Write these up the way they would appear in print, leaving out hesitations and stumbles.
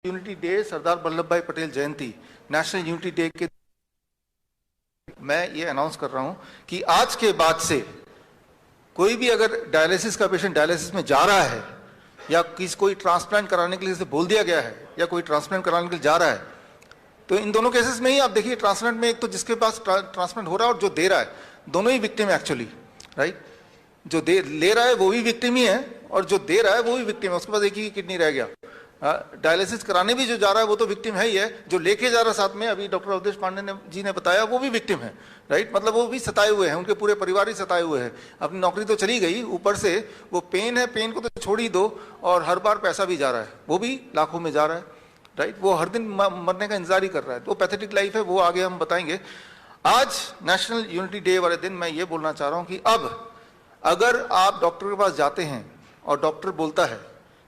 Unity day, Sardar Vallabh भाई पटेल जयंती, national unity day के मैं ये अनाउंस कर रहा हूं कि आज के बाद से कोई भी अगर डायलिसिस का पेशेंट डायलिसिस में जा रहा है या कोई ट्रांसप्लांट कराने के लिए बोल दिया गया है या कोई ट्रांसप्लांट कराने के लिए जा रहा है, तो इन दोनों केसेस में ही आप देखिए ट्रांसप्लांट में एक तो जिसके पास ट्रांसप्लांट हो रहा है और जो दे रहा है, दोनों ही विक्टिम है एक्चुअली, राइट। जो ले रहा है वो भी विक्टिम ही है और जो दे रहा है वो भी विक्टिम है, उसके पास एक ही किडनी रह गया। डायलिसिस कराने भी जो जा रहा है वो तो विक्टिम है ही है, जो लेके जा रहा है साथ में, अभी डॉक्टर अवधेश पांडे जी ने बताया, वो भी विक्टिम है, राइट। मतलब वो भी सताए हुए हैं, उनके पूरे परिवार ही सताए हुए हैं। अपनी नौकरी तो चली गई, ऊपर से वो पेन है, पेन को तो छोड़ ही दो, और हर बार पैसा भी जा रहा है, वो भी लाखों में जा रहा है, राइट। वो हर दिन मरने का इंतजार ही कर रहा है। तो पैथेटिक लाइफ है, वो आगे हम बताएंगे। आज नेशनल यूनिटी डे वाले दिन मैं ये बोलना चाह रहा हूँ कि अब अगर आप डॉक्टर के पास जाते हैं और डॉक्टर बोलता है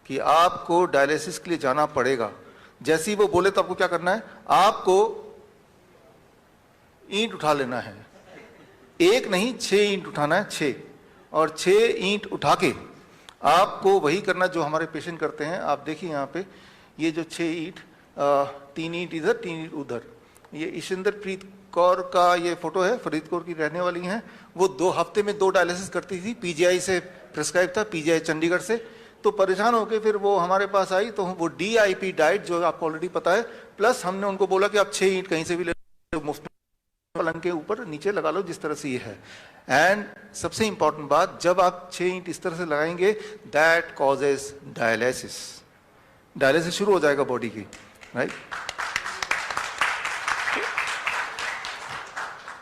कि आपको डायलिसिस के लिए जाना पड़ेगा, जैसे ही वो बोले तो आपको क्या करना है? आपको ईंट उठा लेना है। एक नहीं, 6 ईंट उठाना है, 6, और 6 ईंट उठा के आपको वही करना जो हमारे पेशेंट करते हैं। आप देखिए यहाँ पे ये जो 6 ईंट, 3 ईंट इधर, 3 ईंट उधर, ये ईशिंदर प्रीत कौर का ये फोटो है, फरीदकोट की रहने वाली हैं। वो 2 हफ्ते में 2 डायलिसिस करती थी, पीजीआई से प्रिस्क्राइब था, पीजीआई चंडीगढ़ से। तो परेशान होकर फिर वो हमारे पास आई, तो वो DIP डाइट जो आपको ऑलरेडी पता है, प्लस हमने उनको बोला कि आप 6 ईंट कहीं से भी ले लो, मुफ्त पलंग के ऊपर नीचे लगा लो, जिस तरह से ये है। एंड सबसे इंपॉर्टेंट बात, जब आप 6 ईंट इस तरह से लगाएंगे, दैट कॉजेज डायलिसिस, डायलिसिस शुरू हो जाएगा बॉडी की, राइट।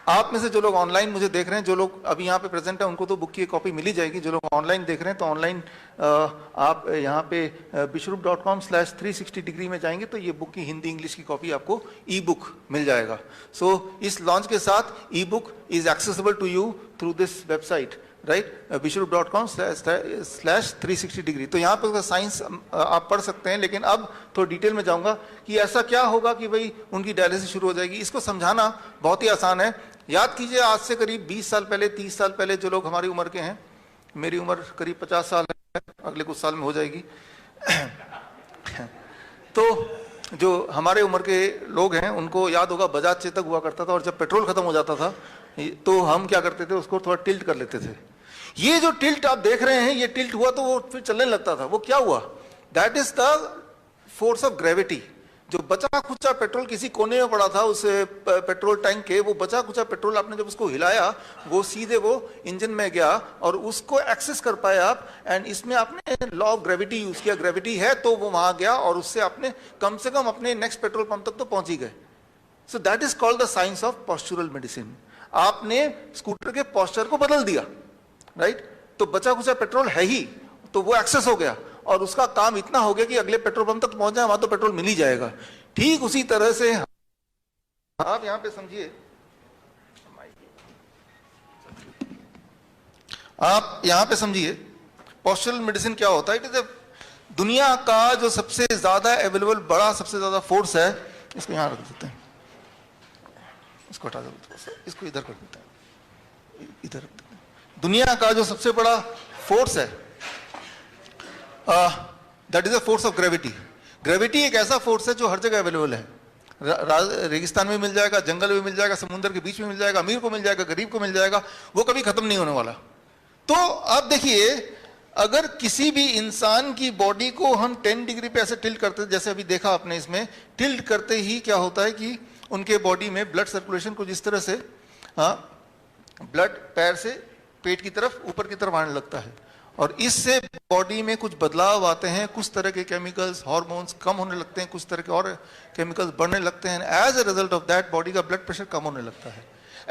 आप में से जो लोग ऑनलाइन मुझे देख रहे हैं, जो लोग अभी यहाँ पे प्रेजेंट है, उनको तो बुक की कॉपी मिली जाएगी। जो लोग ऑनलाइन देख रहे हैं, तो ऑनलाइन आप यहाँ पे bishrup.com/360 डिग्री में जाएंगे तो ये बुक की हिंदी इंग्लिश की कॉपी आपको ई बुक मिल जाएगा। सो इस लॉन्च के साथ e book is accessible to you through this website, right, bishrup.com/360 degree. तो यहाँ पर साइंस आप पढ़ सकते हैं, लेकिन अब थोड़ा डिटेल में जाऊंगा कि ऐसा क्या होगा कि भाई उनकी डायलिसिस शुरू हो जाएगी। इसको समझाना बहुत ही आसान है। याद कीजिए, आज से करीब 20 साल पहले, 30 साल पहले, जो लोग हमारी उम्र के हैं, मेरी उम्र करीब 50 साल है, अगले कुछ साल में हो जाएगी तो जो हमारे उम्र के लोग हैं उनको याद होगा बजाज चेतक हुआ करता था, और जब पेट्रोल खत्म हो जाता था तो हम क्या करते थे, उसको थोड़ा टिल्ट कर लेते थे। ये जो टिल्ट आप देख रहे हैं, ये टिल्ट हुआ तो वो फिर चलने लगता था। वो क्या हुआ? That is the force of gravity. जो बचा खुचा पेट्रोल किसी कोने में पड़ा था उस पेट्रोल टैंक के, वो बचा खुचा पेट्रोल आपने जब उसको हिलाया, वो सीधे वो इंजन में गया और उसको एक्सेस कर पाए आप। एंड इसमें आपने लॉ ऑफ ग्रेविटी यूज किया, ग्रेविटी है तो वो वहां गया और उससे आपने कम से कम अपने नेक्स्ट पेट्रोल पंप तक तो पहुंच ही गए। So that is called the science of postural medicine. आपने स्कूटर के पॉस्चर को बदल दिया, राइट। तो बचा खुचा पेट्रोल है ही, तो वो एक्सेस हो गया और उसका काम इतना हो गया कि अगले पेट्रोल पंप तक पहुंच जाए, वहां तो पेट्रोल मिल ही जाएगा। ठीक उसी तरह से आप यहां पे समझिए, आप यहां पे समझिए पॉस्चरल मेडिसिन क्या होता है। इट इज दुनिया का जो सबसे ज्यादा अवेलेबल बड़ा, सबसे ज्यादा फोर्स है। इसको यहां रख देते हैं, इसको हटा देते हैं, इसको इधर कर देते हैं, इधर रख देते हैं। दुनिया का जो सबसे बड़ा फोर्स है, that is a force of gravity. Gravity एक ऐसा फोर्स है जो हर जगह अवेलेबल है। रेगिस्तान में मिल जाएगा, जंगल में मिल जाएगा, समुद्र के बीच में मिल जाएगा, अमीर को मिल जाएगा, गरीब को मिल जाएगा, वो कभी खत्म नहीं होने वाला। तो अब देखिए, अगर किसी भी इंसान की बॉडी को हम 10 डिग्री पे ऐसे टिल्ट करते, जैसे अभी देखा आपने इसमें, टिल्ट करते ही क्या होता है कि उनके बॉडी में ब्लड सर्कुलेशन को जिस तरह से ब्लड पैर से पेट की तरफ, ऊपर की तरफ आने लगता है, और इससे बॉडी में कुछ बदलाव आते हैं। कुछ तरह के केमिकल्स, हार्मोन्स कम होने लगते हैं, कुछ तरह के और केमिकल्स बढ़ने लगते हैं। As a result of that body का ब्लड प्रेशर कम होने लगता है।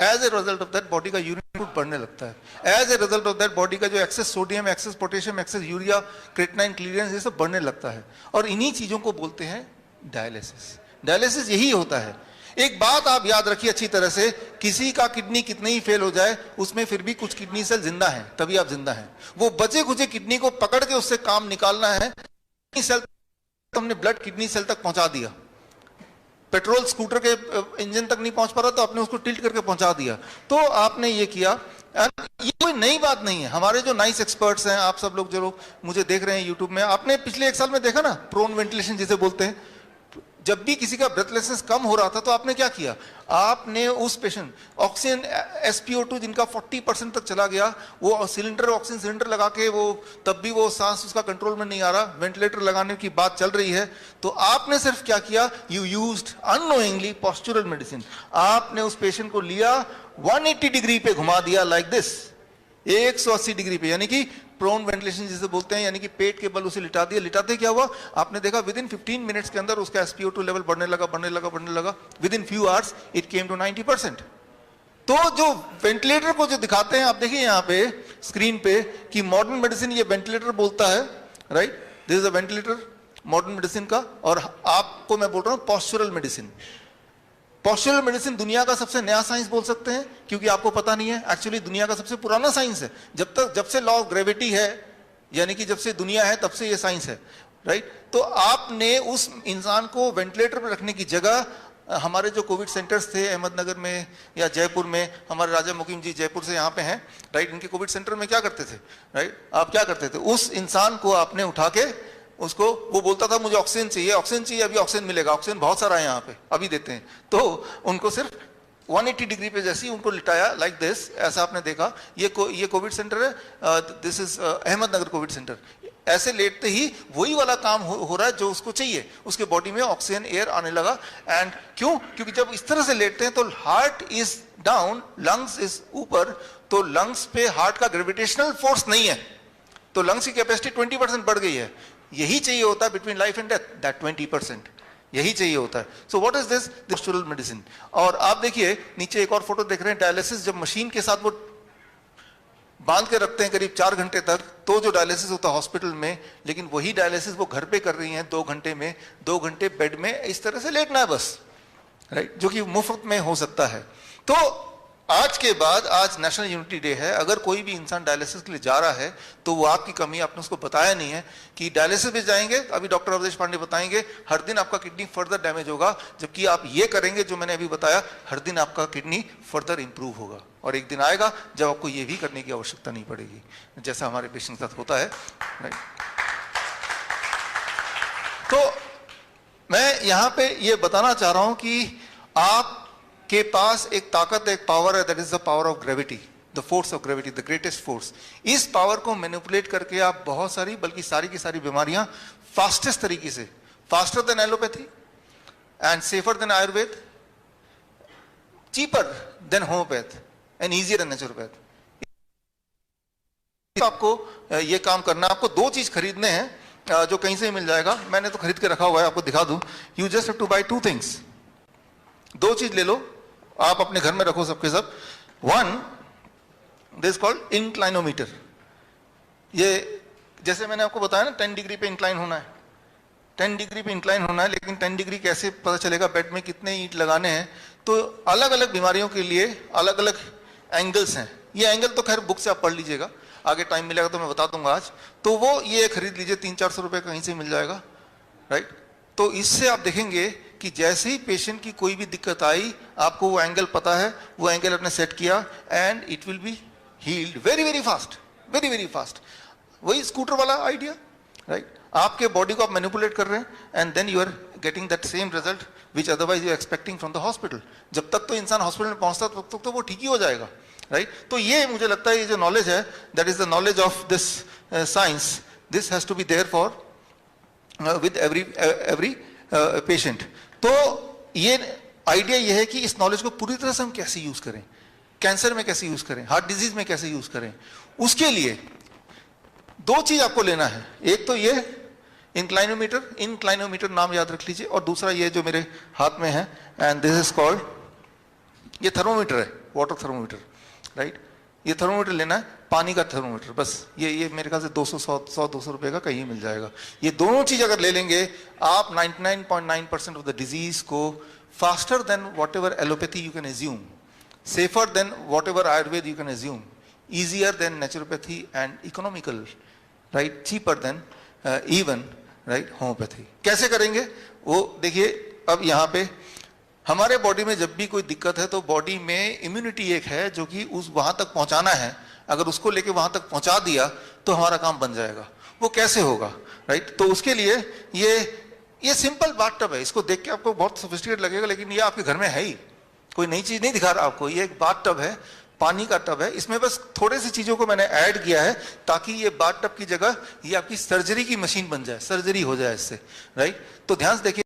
As a result of that body का यूरिन आउटपुट बढ़ने लगता है। As a result of that body का जो excess sodium, excess potassium, excess urea, creatinine clearance, ये सब बढ़ने लगता है। और इन्हीं चीजों को बोलते हैं डायलिसिस। डायलिसिस यही होता है। एक बात आप याद रखिए अच्छी तरह से, किसी का किडनी कितने ही फेल हो जाए, उसमें फिर भी कुछ किडनी सेल जिंदा है, तभी आप जिंदा हैं। वो बचे खुचे किडनी को पकड़ के उससे काम निकालना है। किडनी सेल तो हमने ब्लड किडनी सेल तक पहुंचा दिया। पेट्रोल स्कूटर के इंजन तक नहीं पहुंच पा रहा तो आपने उसको टिल्ट करके पहुंचा दिया। तो आपने ये किया। ये कोई नई बात नहीं है। हमारे जो नाइस एक्सपर्ट्स हैं, आप सब लोग जो लोग मुझे देख रहे हैं यूट्यूब में, आपने पिछले 1 साल में देखा ना, प्रोन वेंटिलेशन जिसे बोलते हैं, जब भी किसी का ब्रेथलेसनेस कम हो रहा था तो आपने क्या किया, आपने उस पेशेंट ऑक्सीजन SpO2 जिनका 40% तक चला गया, वो सिलेंडर ऑक्सीजन सिलेंडर लगा के वो तब भी वो सांस उसका कंट्रोल में नहीं आ रहा, वेंटिलेटर लगाने की बात चल रही है, तो आपने सिर्फ क्या किया, you used unknowingly postural medicine. आपने उस पेशेंट को लिया 180 डिग्री पे घुमा दिया, लाइक दिस, 180 डिग्री पे, यानी कि प्रोन वेंटिलेशन जिसे बोलते हैं, यानी कि पेट के बल उसे लिटा दिया। लिटाते क्या हुआ, आपने देखा विद इन 15 मिनट्स के अंदर उसका SpO2 लेवल बढ़ने लगा, within few hours it came to 90%। तो जो वेंटिलेटर को जो दिखाते हैं, आप देखिए यहाँ पे स्क्रीन पे कि मॉडर्न मेडिसिन ये वेंटिलेटर बोलता है, right, this is a ventilator modern medicine का, और आपको मैं बोल रहा हूँ पोस्चरल मेडिसिन। पोस्चरल मेडिसिन दुनिया का सबसे नया साइंस बोल सकते हैं, क्योंकि आपको पता नहीं है, एक्चुअली दुनिया का सबसे पुराना साइंस है। जब से लॉ ऑफ ग्रेविटी है, यानी कि जब से दुनिया है तब से ये साइंस है, राइट। तो आपने उस इंसान को वेंटिलेटर पर रखने की जगह, हमारे जो कोविड सेंटर्स थे अहमदनगर में या जयपुर में, हमारे राजा मुकीम जी जयपुर से यहाँ पे हैं, राइट, इनके कोविड सेंटर में क्या करते थे, राइट, आप क्या करते थे, उस इंसान को आपने उठा के उसको, वो बोलता था मुझे ऑक्सीजन चाहिए, अभी ऑक्सीजन मिलेगा, ऑक्सीजन बहुत सारा है यहाँ पे, अभी देते हैं, तो उनको सिर्फ 180 डिग्री पे जैसे ही उनको लिटाया, लाइक दिस, ऐसा आपने देखा। ये कोविड सेंटर है, this is Ahmednagar Covid centre. ऐसे लेटते ही वही वाला काम हो रहा है जो उसको चाहिए, उसके बॉडी में ऑक्सीजन एयर आने लगा। एंड क्यों, क्योंकि जब इस तरह से लेटते हैं तो heart is down, lungs is ऊपर, तो लंग्स पे हार्ट का ग्रेविटेशनल फोर्स नहीं है, तो लंग्स की कैपेसिटी 20% बढ़ गई है। यही चाहिए होता है between life and death, that 20%, यही चाहिए होता है। So what is this, postural medicine. और आप देखिए नीचे एक और फोटो देख रहे हैं, डायलिसिस जब मशीन के साथ वो बांध के रखते हैं करीब 4 घंटे तक, तो जो डायलिसिस होता है हॉस्पिटल में, लेकिन वही डायलिसिस वो घर पे कर रही हैं 2 घंटे में, 2 घंटे बेड में इस तरह से लेटना है बस, राइट, जो कि मुफ्त में हो सकता है। तो आज के बाद, आज नेशनल यूनिटी डे है, अगर कोई भी इंसान डायलिसिस के लिए जा रहा है तो वो आपकी कमी, आपने उसको बताया नहीं है कि डायलिसिस में जाएंगे, अभी डॉक्टर अवधेश पांडे बताएंगे, हर दिन आपका किडनी फर्दर डैमेज होगा, जबकि आप ये करेंगे जो मैंने अभी बताया, हर दिन आपका किडनी फर्दर इंप्रूव होगा, और एक दिन आएगा जब आपको ये भी करने की आवश्यकता नहीं पड़ेगी, जैसा हमारे पेशेंट के साथ होता है, राइट। तो मैं यहाँ पे ये बताना चाह रहा हूं कि आप के पास एक ताकत, एक पावर है, that is the power of gravity, the force of gravity, the greatest force. इस पावर को मैनिपुलेट करके आप बहुत सारी, बल्कि सारी की सारी बीमारियां फास्टेस्ट तरीके से, faster than allopathy and safer than Ayurveda, cheaper than homeopath and easier than naturopath, आपको ये काम करना। आपको 2 चीज खरीदने हैं जो कहीं से मिल जाएगा, मैंने तो खरीद के रखा हुआ है, आपको दिखा दूं। You just have to buy 2 things, 2 चीज ले लो, आप अपने घर में रखो सबके सब। 1, दिस कॉल्ड इंक्लाइनोमीटर। ये जैसे मैंने आपको बताया ना 10 डिग्री पे इंक्लाइन होना है, 10 डिग्री पे इंक्लाइन होना है, लेकिन 10 डिग्री कैसे पता चलेगा, बेड में कितने ईंट लगाने हैं। तो अलग अलग बीमारियों के लिए अलग अलग एंगल्स हैं। ये एंगल तो खैर बुक से आप पढ़ लीजिएगा, आगे टाइम मिलेगा तो मैं बता दूंगा आज। तो वो ये खरीद लीजिए, 300-400 रुपये कहीं से मिल जाएगा, राइट। तो इससे आप देखेंगे कि जैसे ही पेशेंट की कोई भी दिक्कत आई, आपको वो एंगल पता है, वो एंगल आपने सेट किया and it will be healed very very fast, very very fast. वही स्कूटर वाला आइडिया, राइट। आपके बॉडी को आप मैनिपुलेट कर रहे हैं and then you are getting that same result which otherwise you expecting from the hospital. जब तक तो इंसान हॉस्पिटल में पहुंचता तब तक तो वो ठीक ही हो जाएगा, राइट। तो ये मुझे लगता है ये जो नॉलेज है, that is the knowledge of this science, this has to be there for with every patient. तो ये आइडिया ये है कि इस नॉलेज को पूरी तरह से हम कैसे यूज करें, कैंसर में कैसे यूज करें, हार्ट डिजीज में कैसे यूज करें। उसके लिए 2 चीज आपको लेना है, एक तो ये इंक्लाइनोमीटर नाम याद रख लीजिए, और दूसरा ये जो मेरे हाथ में है, एंड दिस इज कॉल्ड, ये थर्मोमीटर है, वाटर थर्मोमीटर, राइट। ये थर्मोमीटर लेना है, पानी का थर्मोमीटर, बस ये मेरे ख्याल से 200 रुपए का कहीं मिल जाएगा। ये दोनों चीज अगर ले लेंगे आप 99.9% ऑफ द डिजीज को faster than what ever allopathy you can assume, safer than what ever Ayurveda you can assume, easier than naturopathy and economical, right, cheaper than even, right, homeopathy। कैसे करेंगे वो देखिए। अब यहाँ पे हमारे बॉडी में जब भी कोई दिक्कत है तो बॉडी में इम्यूनिटी एक है जो कि उस वहां तक पहुंचाना है, अगर उसको लेके वहां तक पहुंचा दिया तो हमारा काम बन जाएगा। वो कैसे होगा, राइट। तो उसके लिए ये ये सिंपल बाथ टब है, इसको देख के आपको बहुत सोफिस्टिकेट लगेगा, लेकिन ये आपके घर में है ही, कोई नई चीज नहीं दिखा रहा आपको। ये एक बाथ टब है, पानी का टब है, इसमें बस थोड़े सी चीजों को मैंने ऐड किया है ताकि ये बाथ टब की जगह ये आपकी सर्जरी की मशीन बन जाए, सर्जरी हो जाए इससे, राइट। तो ध्यान से देखिए।